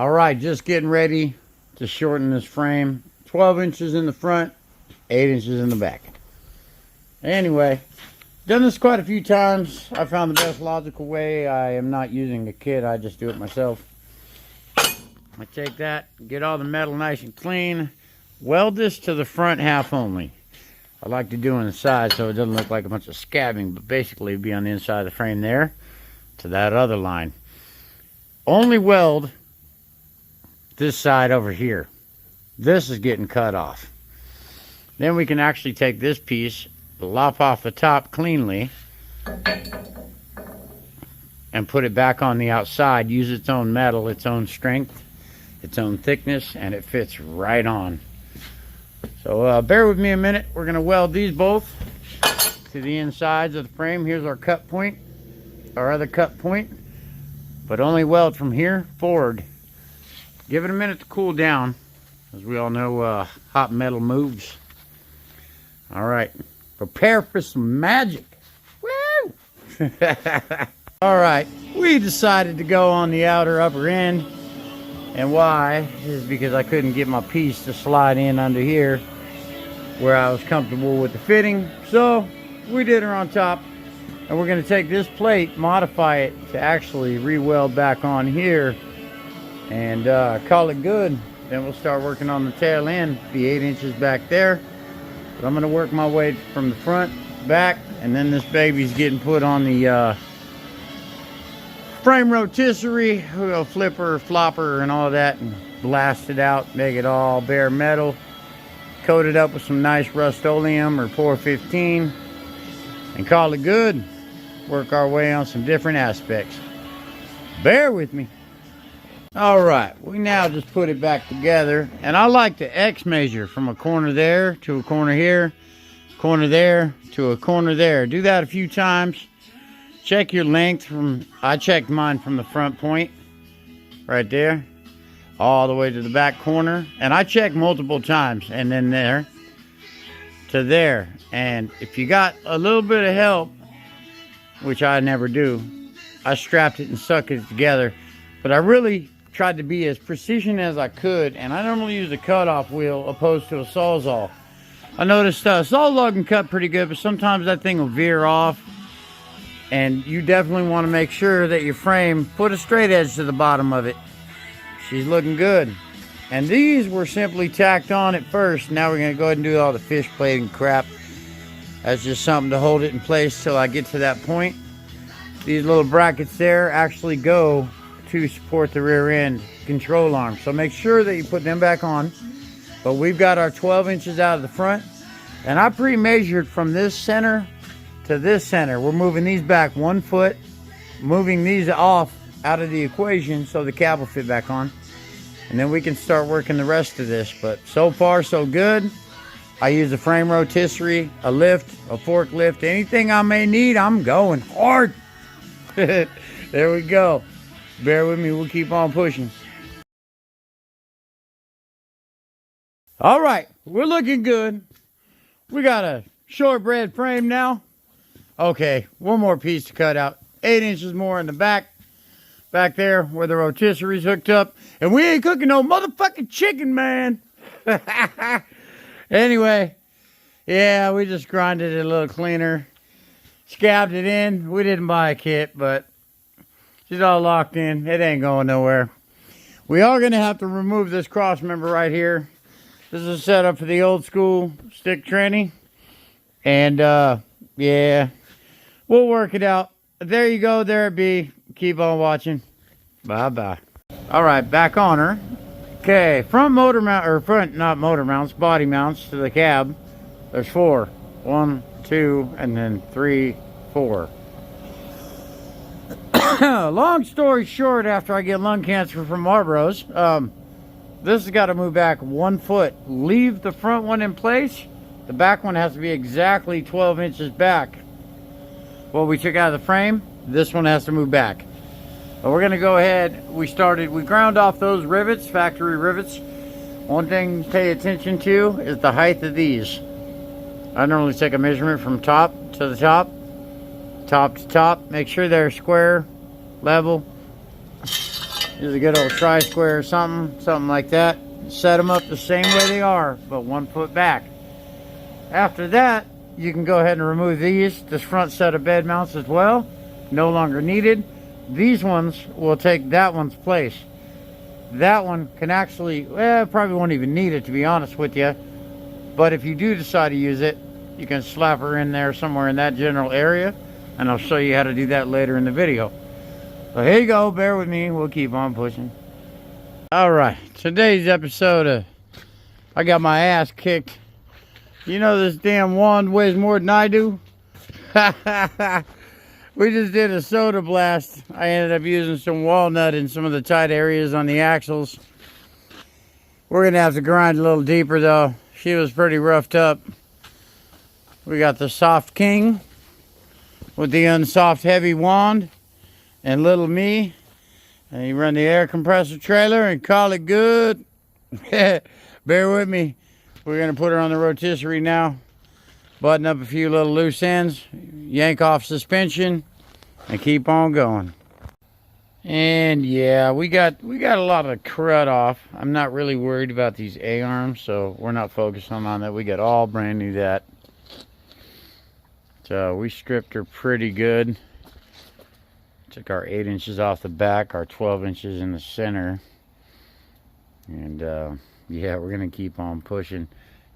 All right, just getting ready to shorten this frame. 12 inches in the front, 8 inches in the back. Anyway, done this quite a few times. I found the best logical way. I am not using a kit, I just do it myself. I take that, get all the metal nice and clean, weld this to the front half only. I like to do on the side so it doesn't look like a bunch of scabbing, but basically it'd be on the inside of the frame there to that other line. Only weld this side over here. This is getting cut off. Then we can actually take this piece, lop off the top cleanly, and put it back on the outside. Use its own metal, its own strength, its own thickness, and it fits right on. So bear with me a minute. We're going to weld these both to the insides of the frame. Here's our cut point, our other cut point, but only weld from here forward. Give it a minute to cool down. As we all know, hot metal moves. All right, prepare for some magic. Woo! All right, we decided to go on the outer upper end. And why is because I couldn't get my piece to slide in under here where I was comfortable with the fitting. So we did her on top. And we're going to take this plate, modify it to actually re-weld back on here and call it good. Then we'll start working on the tail end, the 8 inches back there. But I'm going to work my way from the front back, and then this baby's getting put on the frame rotisserie. We'll flipper, flopper, and all that, and blast it out, make it all bare metal, coat it up with some nice Rust-Oleum or 415, and call it good. Work our way on some different aspects. Bear with me. All right, we now just put it back together, and I like to X measure from a corner there to a corner here, corner there to a corner there. Do that a few times. Check your length from, I checked mine from the front point right there all the way to the back corner, and I checked multiple times, and then there to there. And if you got a little bit of help, which I never do, I strapped it and stuck it together. But I really tried to be as precision as I could, and I normally use a cutoff wheel opposed to a Sawzall. I noticed Sawzall can cut pretty good, but sometimes that thing will veer off, and you definitely want to make sure that your frame, put a straight edge to the bottom of it. She's looking good. And these were simply tacked on at first. Now we're going to go ahead and do all the fish plating crap. That's just something to hold it in place till I get to that point. These little brackets there actually go to support the rear end control arm. So make sure that you put them back on. But we've got our 12 inches out of the front. And I pre-measured from this center to this center. We're moving these back 1 foot, moving these off out of the equation so the cab will fit back on. And then we can start working the rest of this. But so far so good. I use a frame rotisserie, a lift, a forklift, anything I may need, I'm going hard. There we go. Bear with me, we'll keep on pushing. All right, we're looking good. We got a shortbread frame now. Okay, one more piece to cut out. 8 inches more in the back there where the rotisserie's hooked up. And we ain't cooking no motherfucking chicken, man. Anyway, yeah, we just grinded it a little cleaner. Scabbed it in. We didn't buy a kit, but she's all locked in. It ain't going nowhere. We are going to have to remove this cross member right here. This is a setup for the old school stick tranny. And, yeah, we'll work it out. There you go. There it be. Keep on watching. Bye-bye. All right, back on her. Okay, front motor mount, or front, not motor mounts, body mounts to the cab. There's 4. 1, 2, and then 3, 4. Long story short, after I get lung cancer from Marlboro's, this has got to move back 1 foot. Leave the front one in place. The back one has to be exactly 12 inches back. What we took out of the frame, this one has to move back. But we're going to go ahead. We ground off those rivets, factory rivets. One thing to pay attention to is the height of these. I normally take a measurement from top to the top, top to top. Make sure they're square, level. Use a good old tri-square or something like that. Set them up the same way they are, but 1 foot back. After that, you can go ahead and remove these. This front set of bed mounts as well, no longer needed. These ones will take that one's place. That one can actually, well, probably won't even need it, to be honest with you. But if you do decide to use it, you can slap her in there somewhere in that general area, and I'll show you how to do that later in the video. So here you go, bear with me, we'll keep on pushing. Alright, today's episode, I got my ass kicked. You know this damn wand weighs more than I do? We just did a soda blast. I ended up using some walnut in some of the tight areas on the axles. We're gonna have to grind a little deeper though. She was pretty roughed up. We got the soft king with the unsoft heavy wand and little me. And you run the air compressor trailer and call it good. Bear with me. We're gonna put her on the rotisserie now. Button up a few little loose ends, yank off suspension, and keep on going. And yeah, we got a lot of crud off. I'm not really worried about these A-arms, so we're not focusing on that. We got all brand new that. So we stripped her pretty good. Took our 8 inches off the back, our 12 inches in the center. And yeah, we're gonna keep on pushing.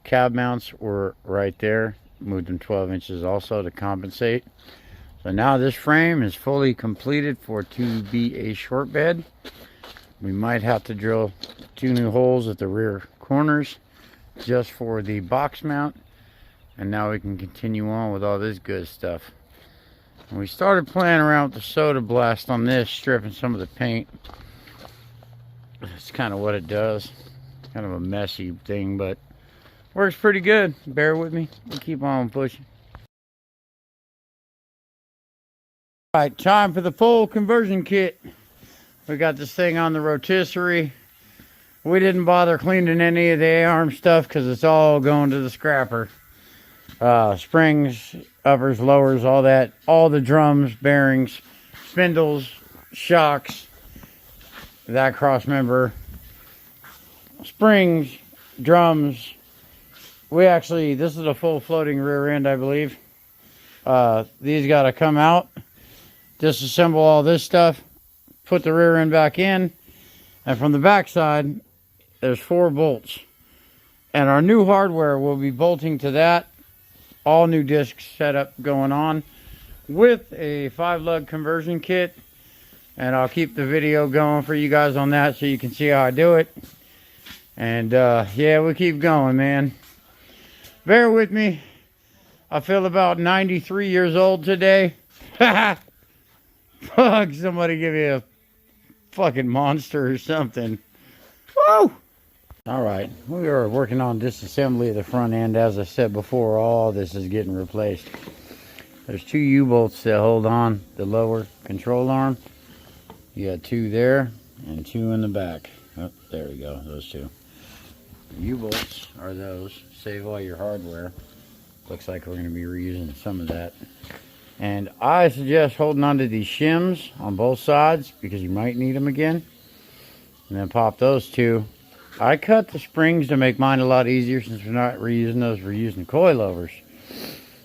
Cab mounts were right there. Moved them 12 inches also to compensate. So now this frame is fully completed for to be a short bed. We might have to drill 2 new holes at the rear corners just for the box mount. And now we can continue on with all this good stuff. And we started playing around with the soda blast on this, stripping some of the paint. That's kind of what it does. Kind of a messy thing, but works pretty good. Bear with me. We'll keep on pushing. Alright, time for the full conversion kit. We got this thing on the rotisserie. We didn't bother cleaning any of the A-arm stuff because it's all going to the scrapper. Springs, uppers, lowers, all that. All the drums, bearings, spindles, shocks, that cross member, springs, drums. This is a full floating rear end, I believe. These got to come out. Disassemble all this stuff. Put the rear end back in. And from the back side, there's 4 bolts. And our new hardware will be bolting to that. All new disc setup going on with a 5-lug conversion kit. And I'll keep the video going for you guys on that so you can see how I do it. And yeah, we'll keep going, man. Bear with me. I feel about 93 years old today. Fuck, somebody give me a fucking monster or something. Woo! Alright, we are working on disassembly of the front end. As I said before, all this is getting replaced. There's 2 U-bolts that hold on the lower control arm. You got 2 there and 2 in the back. Oh, there we go, those 2. The U-bolts are those. Save all your hardware. Looks like we're going to be reusing some of that. And I suggest holding on to these shims on both sides because you might need them again. And then pop those 2. I cut the springs to make mine a lot easier since we're not reusing those, we're using coilovers.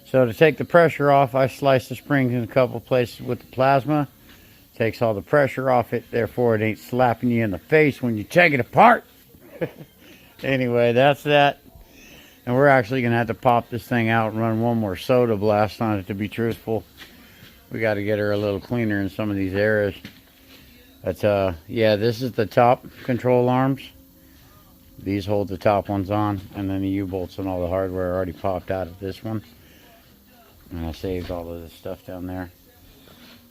So to take the pressure off, I slice the springs in a couple places with the plasma. Takes all the pressure off it, therefore it ain't slapping you in the face when you take it apart. Anyway, that's that. And we're actually going to have to pop this thing out and run 1 more soda blast on it, to be truthful. We got to get her a little cleaner in some of these areas. But yeah, this is the top control arms. These hold the top ones on, and then the U-bolts and all the hardware are already popped out of this one. And I saved all of this stuff down there.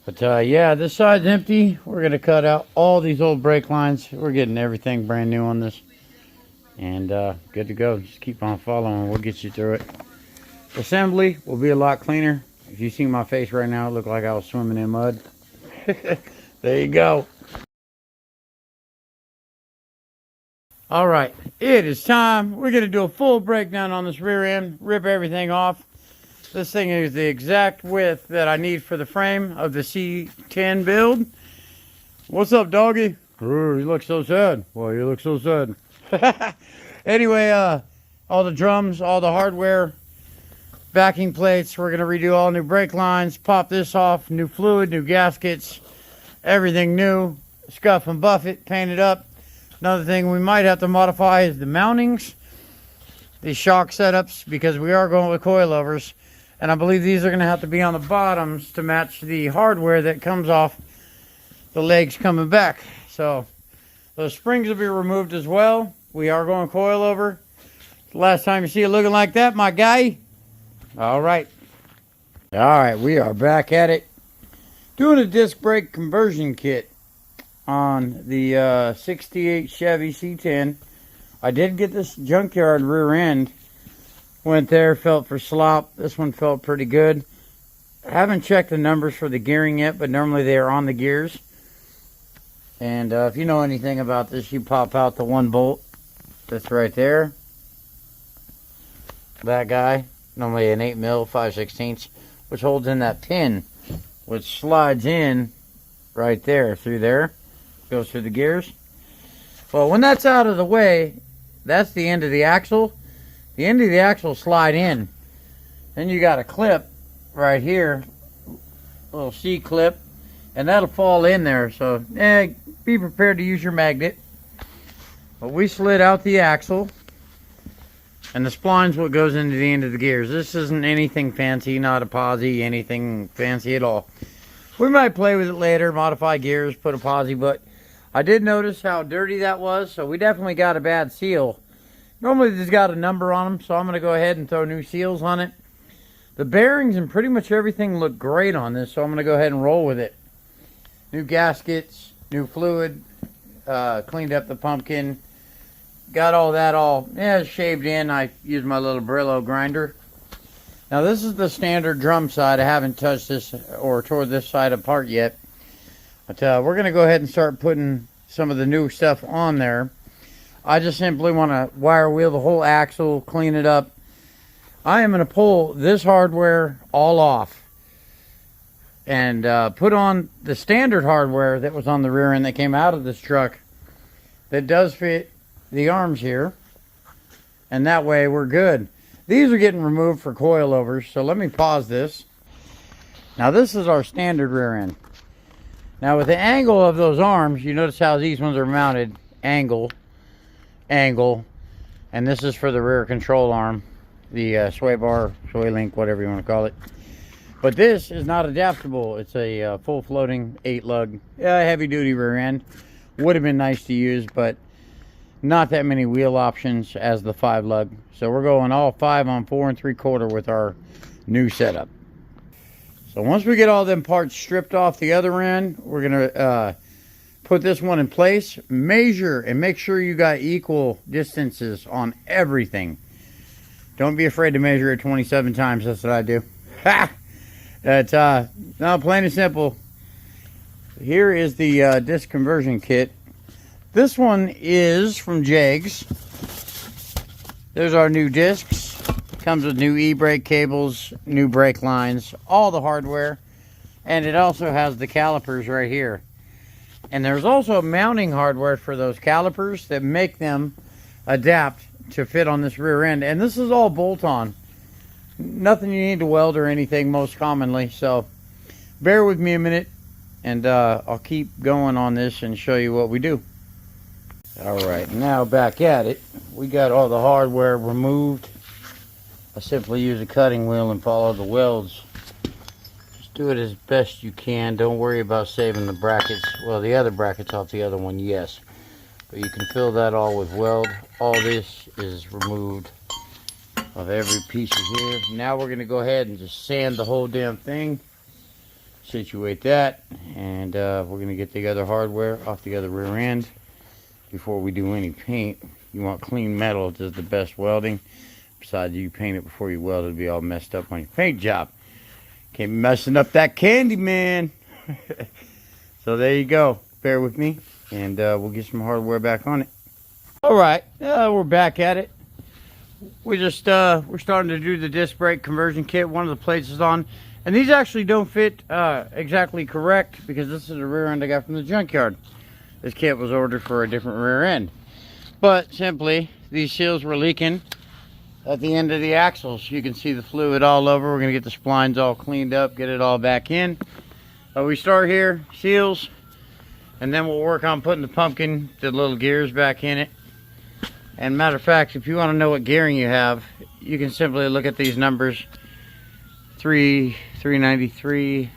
But yeah, this side's empty. We're going to cut out all these old brake lines. We're getting everything brand new on this. And good to go. Just keep on following. We'll get you through it. Assembly will be a lot cleaner. If you see my face right now, it looked like I was swimming in mud. There you go. Alright, it is time. We're going to do a full breakdown on this rear end. Rip everything off. This thing is the exact width that I need for the frame of the C10 build. What's up, doggy? Ooh, you look so sad. Well, you look so sad. Anyway, all the drums, all the hardware, backing plates. We're going to redo all new brake lines, pop this off, new fluid, new gaskets, everything new. Scuff and buff it, paint it up. Another thing we might have to modify is the mountings, these shock setups, because we are going with coilovers. And I believe these are going to have to be on the bottoms to match the hardware that comes off the legs coming back. So those springs will be removed as well. We are going coilover. Last time you see it looking like that, my guy. All right. All right, we are back at it. Doing a disc brake conversion kit on the 68 Chevy C10. I did get this junkyard rear end. Went there, felt for slop. This one felt pretty good. I haven't checked the numbers for the gearing yet, but normally they are on the gears. And if you know anything about this, you pop out the one bolt that's right there. That guy, normally an 8mm 5/16, which holds in that pin, which slides in right there, through there, goes through the gears. Well, when that's out of the way, that's the end of the axle. The end of the axle slide in. Then you got a clip right here, a little C-clip, and that'll fall in there. So, be prepared to use your magnet. But we slid out the axle, and the spline's what goes into the end of the gears. This isn't anything fancy, not a posi, anything fancy at all. We might play with it later, modify gears, put a posi, but I did notice how dirty that was, so we definitely got a bad seal. Normally these got a number on them, so I'm going to go ahead and throw new seals on it. The bearings and pretty much everything look great on this, so I'm going to go ahead and roll with it. New gaskets, new fluid, cleaned up the pumpkin. Got all that shaved in. I used my little Brillo grinder. Now this is the standard drum side. I haven't touched this or tore this side apart yet. But we're going to go ahead and start putting some of the new stuff on there. I just simply want to wire wheel the whole axle, clean it up. I am going to pull this hardware all off and put on the standard hardware that was on the rear end that came out of this truck that does fit the arms here. And that way we're good. These are getting removed for coilovers, so let me pause this. Now this is our standard rear end. Now with the angle of those arms, you notice how these ones are mounted, angle, and this is for the rear control arm, the sway bar, sway link, whatever you want to call it. But this is not adaptable. It's a full floating 8-lug heavy duty rear end. Would have been nice to use, but not that many wheel options as the 5-lug. So we're going all 5 on 4 3/4 with our new setup. So once we get all them parts stripped off the other end, we're gonna put this one in place, measure, and make sure you got equal distances on everything. Don't be afraid to measure it 27 times. That's what I do. Ha! That's no, plain and simple. Here is the disc conversion kit. This one is from Jegs. There's our new discs. Comes with new e-brake cables, new brake lines, all the hardware, and it also has the calipers right here. And there's also mounting hardware for those calipers that make them adapt to fit on this rear end. And this is all bolt-on. Nothing you need to weld or anything most commonly. So bear with me a minute and I'll keep going on this and show you what we do. Alright, now back at it. We got all the hardware removed. I simply use a cutting wheel and follow the welds. Do it as best you can. Don't worry about saving the brackets. Well, the other brackets off the other one, yes. But you can fill that all with weld. All this is removed of every piece of here. Now we're going to go ahead and just sand the whole damn thing. Situate that. And we're going to get the other hardware off the other rear end. Before we do any paint, you want clean metal. It does the best welding. Besides, you paint it before you weld, it'll be all messed up on your paint job. Can't be messing up that candy, man. So there you go. Bear with me, and we'll get some hardware back on it. All right, we're back at it. We're starting to do the disc brake conversion kit. One of the plates is on, and these actually don't fit exactly correct because this is the rear end I got from the junkyard. this kit was ordered for a different rear end. But simply, these seals were leaking at the end of the axles. You can see the fluid all over. We're gonna get the splines all cleaned up, get it all back in. We start here, seals, and then we'll work on putting the little gears back in it. And matter of fact, if you want to know what gearing you have, you can simply look at these numbers. 393.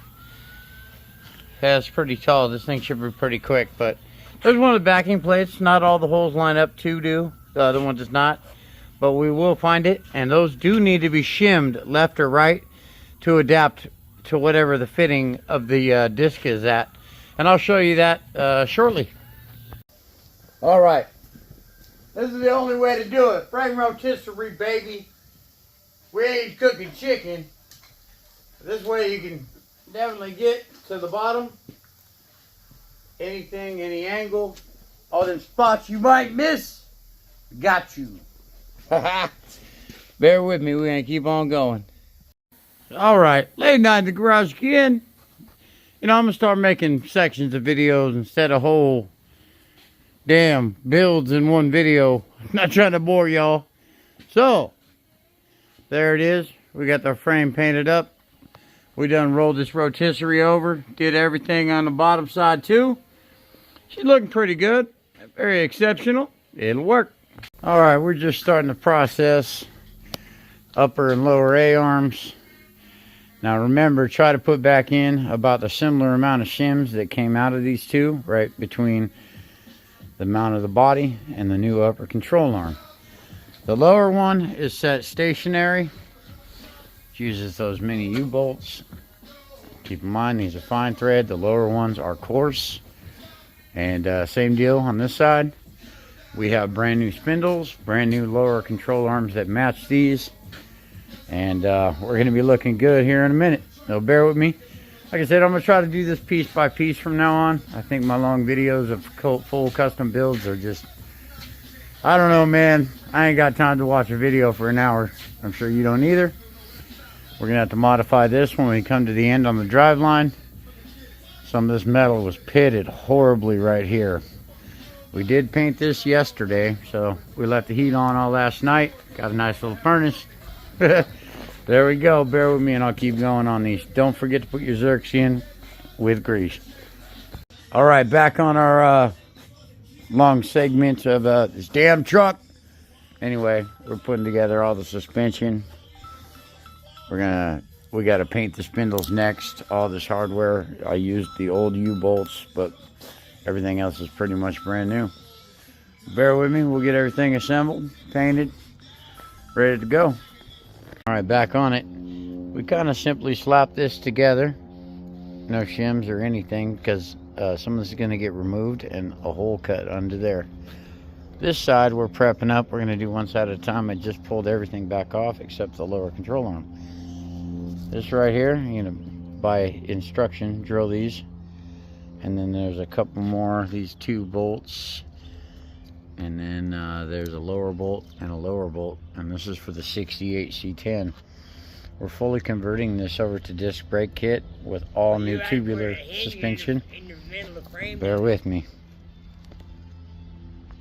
Yeah, it's pretty tall. This thing should be pretty quick, but there's one of the backing plates. Not all the holes line up to do. The other one does not, but we will find it. And those do need to be shimmed left or right to adapt to whatever the fitting of the disc is at. And I'll show you that shortly. All right. This is the only way to do it. Frame rotisserie, baby. We ain't cooking chicken. This way you can definitely get to the bottom. Anything, any angle. All them spots you might miss. Got you. Bear with me. We're going to keep on going. All right. Late night in the garage again. You know, I'm going to start making sections of videos instead of whole damn builds in one video. I'm not trying to bore y'all. So, there it is. We got the frame painted up. We done rolled this rotisserie over. Did everything on the bottom side too. She's looking pretty good. Very exceptional. It'll work. Alright, we're just starting the process. Upper and lower A-arms. Now remember, try to put back in about the similar amount of shims that came out of these two. Right between the mount of the body and the new upper control arm. The lower one is set stationary. It uses those mini U-bolts. Keep in mind, these are fine thread. The lower ones are coarse. And same deal on this side. We have brand new spindles, brand new lower control arms that match these. And we're going to be looking good here in a minute. So bear with me. Like I said, I'm going to try to do this piece by piece from now on. I think my long videos of full custom builds are just, I don't know, man. I ain't got time to watch a video for an hour. I'm sure you don't either. We're going to have to modify this when we come to the end on the drive line. Some of this metal was pitted horribly right here. We did paint this yesterday, so we left the heat on all last night. Got a nice little furnace. There we go. Bear with me and I'll keep going on these. Don't forget to put your Zerks in with grease. All right, back on our long segment of this damn truck. Anyway, we're putting together all the suspension. We got to paint the spindles next. All this hardware, I used the old U-bolts, but everything else is pretty much brand new. Bear with me, we'll get everything assembled, painted, ready to go. All right, back on it. We kind of simply slap this together. No shims or anything, because some of this is going to get removed and a hole cut under there. This side we're prepping up. We're going to do one side at a time. I just pulled everything back off except the lower control arm. This right here, you know, by instruction, drill these. And then there's a couple more, these two bolts. And then there's a lower bolt and a lower bolt. And this is for the 68 C10. We're fully converting this over to disc brake kit with all new tubular suspension. Bear with me.